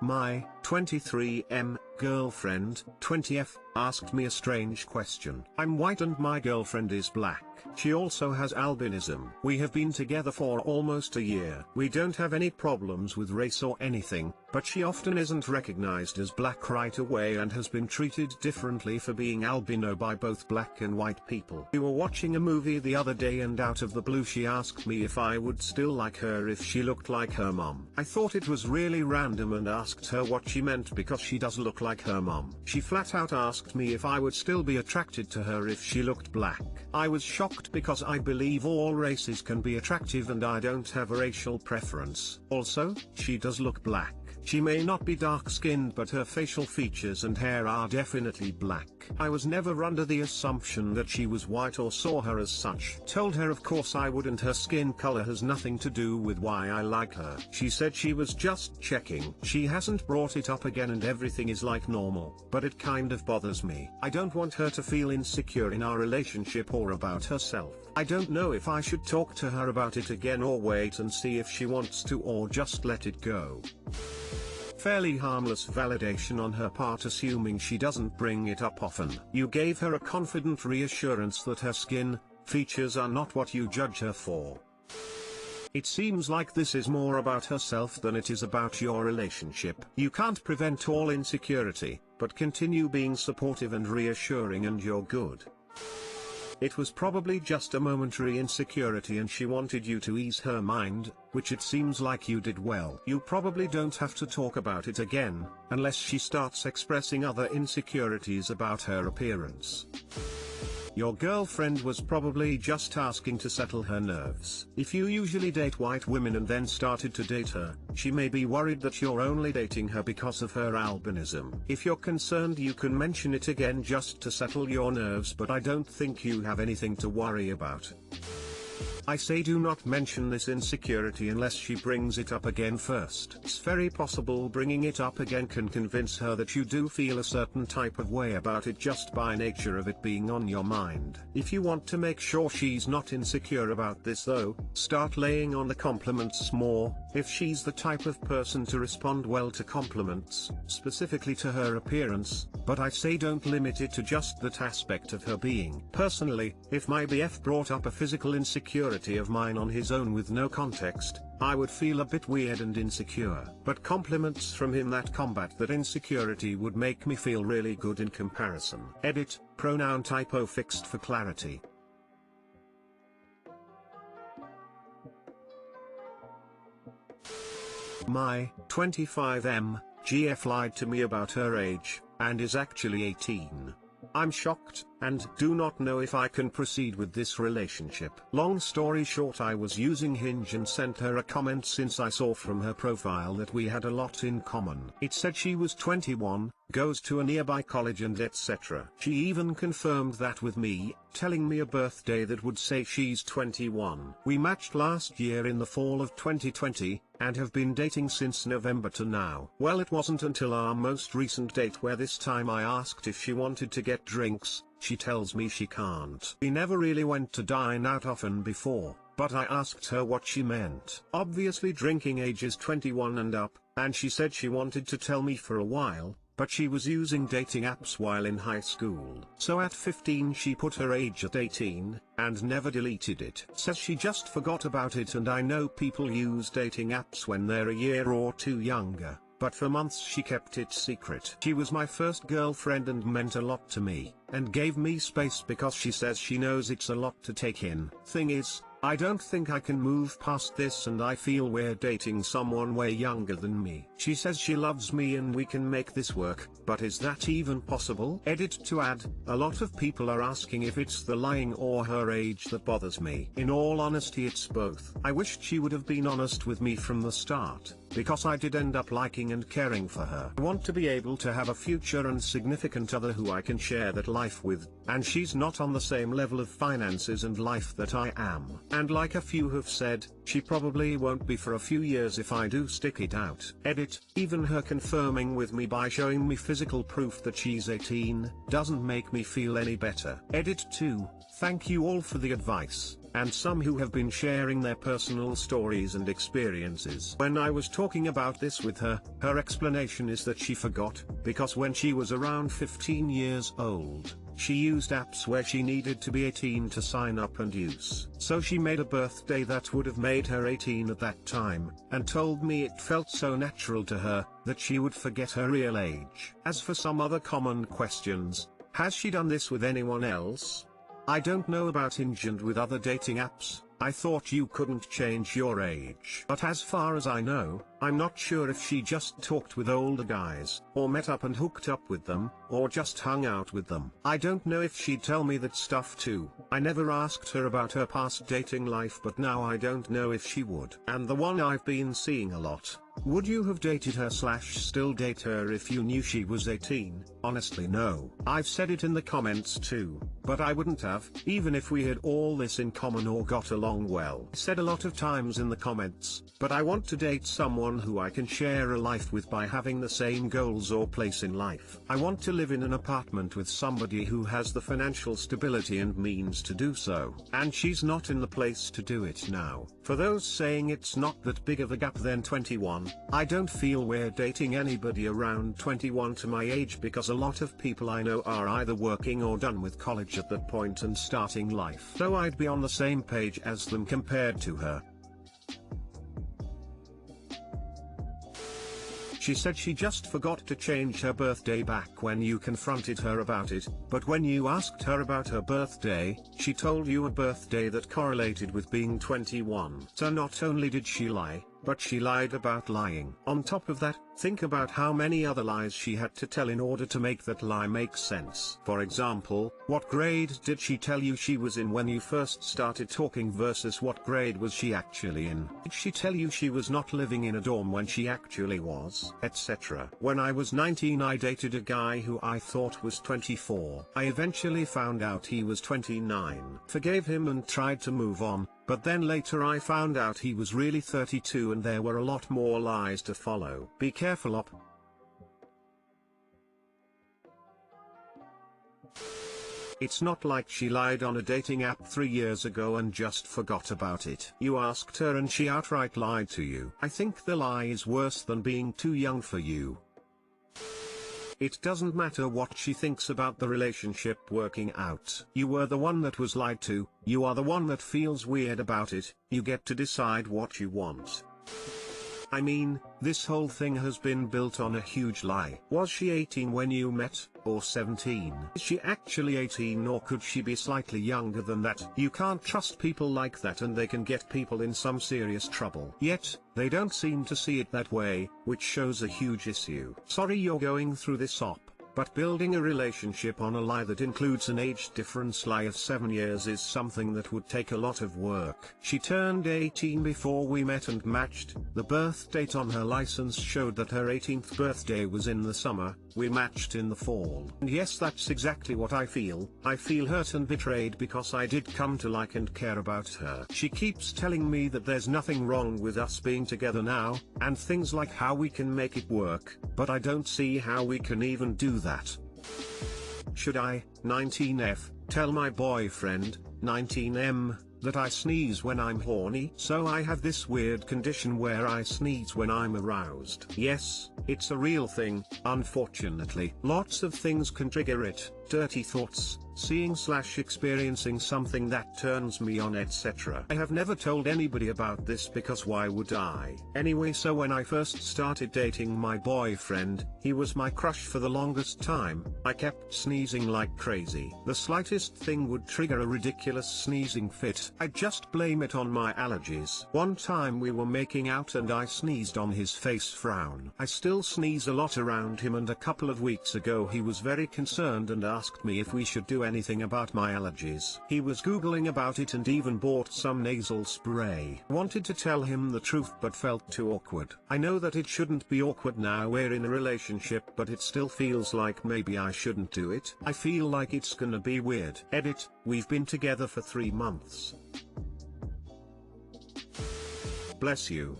My 23M girlfriend, 20F, asked me a strange question. I'm white and my girlfriend is black. She also has albinism. We have been together for almost a year. We don't have any problems with race or anything, but she often isn't recognized as black right away and has been treated differently for being albino by both black and white people. We were watching a movie the other day and out of the blue she asked me if I would still like her if she looked like her mom. I thought it was really random and asked her what she meant because she does look like her mom. She flat out asked me if I would still be attracted to her if she looked black. I was shocked because I believe all races can be attractive and I don't have a racial preference. Also, she does look black. She may not be dark-skinned but her facial features and hair are definitely black. I was never under the assumption that she was white or saw her as such. Told her of course I wouldn't, her skin color has nothing to do with why I like her. She said she was just checking. She hasn't brought it up again and everything is like normal, but it kind of bothers me. I don't want her to feel insecure in our relationship or about herself. I don't know if I should talk to her about it again or wait and see if she wants to or just let it go. Fairly harmless validation on her part, assuming she doesn't bring it up often. You gave her a confident reassurance that her skin features are not what you judge her for. It seems like this is more about herself than it is about your relationship. You can't prevent all insecurity, but continue being supportive and reassuring and you're good. It was probably just a momentary insecurity and she wanted you to ease her mind, which it seems like you did well. You probably don't have to talk about it again, unless she starts expressing other insecurities about her appearance. Your girlfriend was probably just asking to settle her nerves. If you usually date white women and then started to date her, she may be worried that you're only dating her because of her albinism. If you're concerned you can mention it again just to settle your nerves, but I don't think you have anything to worry about. I say do not mention this insecurity unless she brings it up again first. It's very possible bringing it up again can convince her that you do feel a certain type of way about it just by nature of it being on your mind. If you want to make sure she's not insecure about this though, start laying on the compliments more. If she's the type of person to respond well to compliments, specifically to her appearance, but I say don't limit it to just that aspect of her being. Personally, if my BF brought up a physical insecurity of mine on his own with no context, I would feel a bit weird and insecure. But compliments from him that combat that insecurity would make me feel really good in comparison. Edit, pronoun typo fixed for clarity. My 25M GF lied to me about her age, and is actually 18. I'm shocked, and do not know if I can proceed with this relationship. Long story short, I was using Hinge and sent her a comment since I saw from her profile that we had a lot in common. It said she was 21, goes to a nearby college and etc. She even confirmed that with me, telling me a birthday that would say she's 21. We matched last year in the fall of 2020, and have been dating since November to now. Well, it wasn't until our most recent date where this time I asked if she wanted to get drinks. She tells me she can't. We never really went to dine out often before, but I asked her what she meant. Obviously drinking age is 21 and up, and she said she wanted to tell me for a while, but she was using dating apps while in high school. So at 15 she put her age at 18, and never deleted it. Says she just forgot about it, and I know people use dating apps when they're a year or two younger, but for months she kept it secret. She was my first girlfriend and meant a lot to me, and gave me space because she says she knows it's a lot to take in. Thing is, I don't think I can move past this and I feel we're dating someone way younger than me. She says she loves me and we can make this work, but is that even possible? Edit to add, a lot of people are asking if it's the lying or her age that bothers me. In all honesty, it's both. I wished she would have been honest with me from the start, because I did end up liking and caring for her. I want to be able to have a future and significant other who I can share that life with, and she's not on the same level of finances and life that I am. And like a few have said, she probably won't be for a few years if I do stick it out. Edit, even her confirming with me by showing me physical proof that she's 18, doesn't make me feel any better. Edit 2, thank you all for the advice, and some who have been sharing their personal stories and experiences. When I was talking about this with her, her explanation is that she forgot, because when she was around 15 years old, she used apps where she needed to be 18 to sign up and use. So she made a birthday that would have made her 18 at that time, and told me it felt so natural to her, that she would forget her real age. As for some other common questions, has she done this with anyone else? I don't know about Hinge and with other dating apps. I thought you couldn't change your age. But as far as I know, I'm not sure if she just talked with older guys, or met up and hooked up with them, or just hung out with them. I don't know if she'd tell me that stuff too. I never asked her about her past dating life, but now I don't know if she would. And the one I've been seeing a lot. Would you have dated her / still date her if you knew she was 18? Honestly no. I've said it in the comments too, but I wouldn't have, even if we had all this in common or got along well. Said a lot of times in the comments, but I want to date someone who I can share a life with by having the same goals or place in life. I want to live in an apartment with somebody who has the financial stability and means to do so, and she's not in the place to do it now. For those saying it's not that big of a gap than 21, I don't feel we're dating anybody around 21 to my age, because a lot of people I know are either working or done with college at that point and starting life. So I'd be on the same page as them compared to her. She said she just forgot to change her birthday back when you confronted her about it, but when you asked her about her birthday, she told you a birthday that correlated with being 21. So not only did she lie, but she lied about lying. On top of that, think about how many other lies she had to tell in order to make that lie make sense. For example, what grade did she tell you she was in when you first started talking versus what grade was she actually in? Did she tell you she was not living in a dorm when she actually was? Etc. When I was 19, I dated a guy who I thought was 24. I eventually found out he was 29. Forgave him and tried to move on, but then later I found out he was really 32 and there were a lot more lies to follow. Be careful op. It's not like she lied on a dating app 3 years ago and just forgot about it. You asked her and she outright lied to you. I think the lie is worse than being too young for you. It doesn't matter what she thinks about the relationship working out. You were the one that was lied to, you are the one that feels weird about it, you get to decide what you want. I mean, this whole thing has been built on a huge lie. Was she 18 when you met, or 17? Is she actually 18, or could she be slightly younger than that? You can't trust people like that, and they can get people in some serious trouble. Yet, they don't seem to see it that way, which shows a huge issue. Sorry you're going through this op. But building a relationship on a lie that includes an age difference lie of 7 years is something that would take a lot of work. She turned 18 before we met and matched. The birth date on her license showed that her 18th birthday was in the summer, we matched in the fall. And yes, that's exactly what I feel. I feel hurt and betrayed because I did come to like and care about her. She keeps telling me that there's nothing wrong with us being together now, and things like how we can make it work, but I don't see how we can even do that. Should I, 19F, tell my boyfriend, 19M, that I sneeze when I'm horny? So I have this weird condition where I sneeze when I'm aroused. Yes, it's a real thing, unfortunately. Lots of things can trigger it, dirty thoughts, seeing/experiencing something that turns me on, etc. I have never told anybody about this because why would I? Anyway, so when I first started dating my boyfriend, he was my crush for the longest time. I kept sneezing like crazy. The slightest thing would trigger a ridiculous sneezing fit. I'd just blame it on my allergies. One time we were making out and I sneezed on his face frown. I still sneeze a lot around him, and a couple of weeks ago he was very concerned and asked me if we should do anything about my allergies. He was googling about it and even bought some nasal spray. Wanted to tell him the truth but felt too awkward. I know that it shouldn't be awkward now we're in a relationship, but it still feels like maybe I shouldn't do it. I feel like it's gonna be weird. Edit, we've been together for 3 months. Bless you.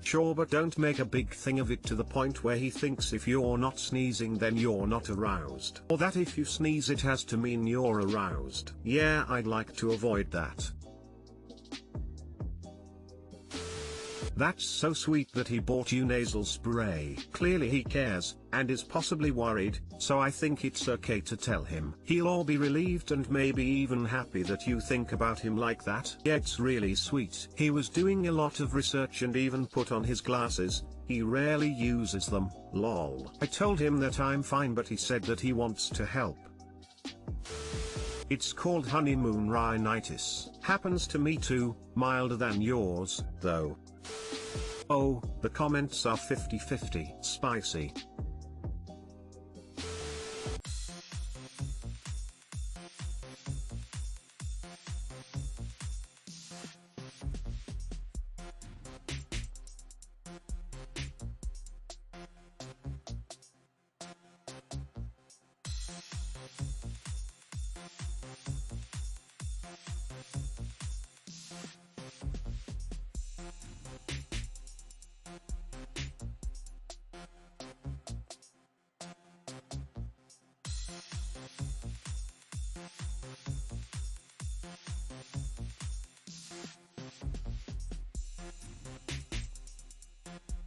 Sure, but don't make a big thing of it to the point where he thinks if you're not sneezing then you're not aroused. Or that if you sneeze it has to mean you're aroused. Yeah, I'd like to avoid that. That's so sweet that he bought you nasal spray. Clearly he cares, and is possibly worried, so I think it's okay to tell him. He'll all be relieved and maybe even happy that you think about him like that. Yeah, it's really sweet. He was doing a lot of research and even put on his glasses. He rarely uses them, lol. I told him that I'm fine, but he said that he wants to help. It's called honeymoon rhinitis. Happens to me too, milder than yours, though. Oh, the comments are 50-50. Spicy.